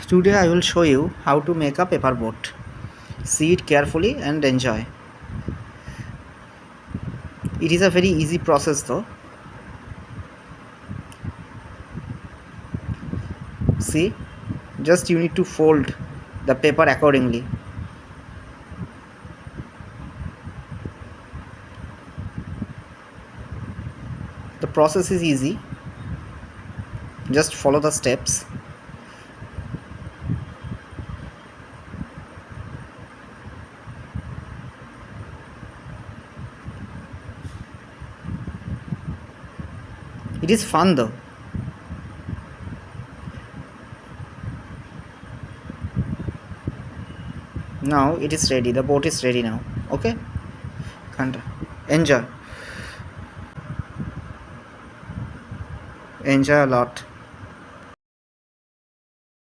Today I will show you how to make a paper boat. See it carefully and enjoy. It is a very easy process though. See, just you need to fold the paper accordingly. The process is easy. Just follow the steps. It is fun though. Now it is ready. The boat is ready now. Okay? And enjoy. Enjoy a lot.